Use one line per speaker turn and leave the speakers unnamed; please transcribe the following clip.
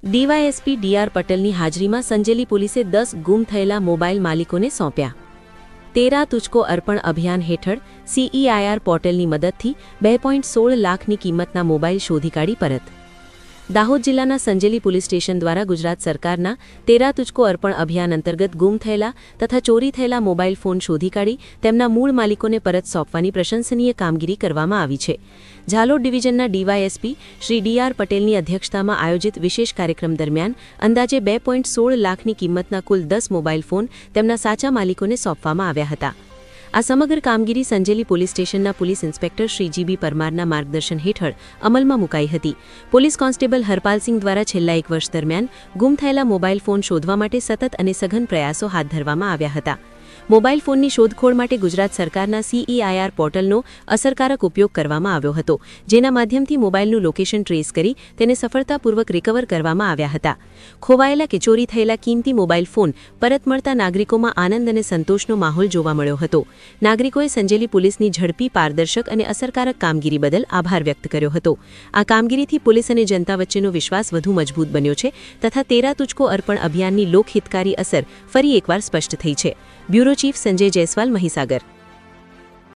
DYSP DR પટેલની હાજરીમાં સંજેલી પોલીસે 10 ગુમ થયેલા મોબાઈલ માલિકોને સોંપ્યા। તેરા તુજકો અર્પણ અભિયાન હેઠળ સીઈઆઈઆર પોર્ટલની મદદથી 2.16 લાખની કિંમતના મોબાઈલ શોધી કાઢી પરત। દાહોદ જિલ્લાના સંજેલી પોલીસ સ્ટેશન દ્વારા ગુજરાત સરકારના તેરા તુજકો અર્પણ અભિયાન અંતર્ગત ગુમ થયેલા તથા ચોરી થયેલા મોબાઈલ ફોન શોધી કાઢી તેમના મૂળ માલિકોને પરત સોંપવાની પ્રશંસનીય કામગીરી કરવામાં આવી છે। ઝાલોદ ડિવિઝનના ડીવાયએસપી શ્રી ડીઆર પટેલની અધ્યક્ષતામાં આયોજિત વિશેષ કાર્યક્રમ દરમિયાન અંદાજે 2.16 લાખની કિંમતના કુલ 10 મોબાઈલ ફોન તેમના સાચા માલિકોને સોંપવામાં આવ્યા હતા। આ સમગ્ર કામગીરી સંજેલી પોલીસ સ્ટેશનના પોલીસ ઇન્સ્પેક્ટર શ્રી જીબી પરમારના માર્ગદર્શન હેઠળ અમલમાં મુકાઈ હતી। પોલીસ કોન્સ્ટેબલ હરપાલસિંહ દ્વારા છેલ્લા 1 વર્ષ દરમિયાન ગુમ થયેલા મોબાઈલ ફોન શોધવા માટે સતત અને સઘન પ્રયાસો હાથ ધરવામાં આવ્યા હતા। મોબાઈલ ફોનની શોધખોળ માટે ગુજરાત સરકારના સીઈઆઈઆર પોર્ટલનો અસરકારક ઉપયોગ કરવામાં આવ્યો હતો, જેના માધ્યમથી મોબાઈલનું લોકેશન ટ્રેસ કરી તેને સફળતાપૂર્વક રિકવર કરવામાં આવ્યા હતા। ખોવાયેલા કે ચોરી થયેલા કિંમતી મોબાઈલ ફોન પરત મળતા નાગરિકોમાં આનંદ અને સંતોષનો માહોલ જોવા મળ્યો હતો। નાગરિકોએ સંજેલી પોલીસની ઝડપી, પારદર્શક અને અસરકારક કામગીરી બદલ આભાર વ્યક્ત કર્યો હતો। આ કામગીરીથી પોલીસ અને જનતા વચ્ચેનો વિશ્વાસ વધુ મજબૂત બન્યો છે તથા તેરા તુજકો અર્પણ અભિયાનની લોકહિતકારી અસર ફરી એકવાર સ્પષ્ટ થઈ છે। Bureau chief Sanjay Jaiswal, Mahisagar.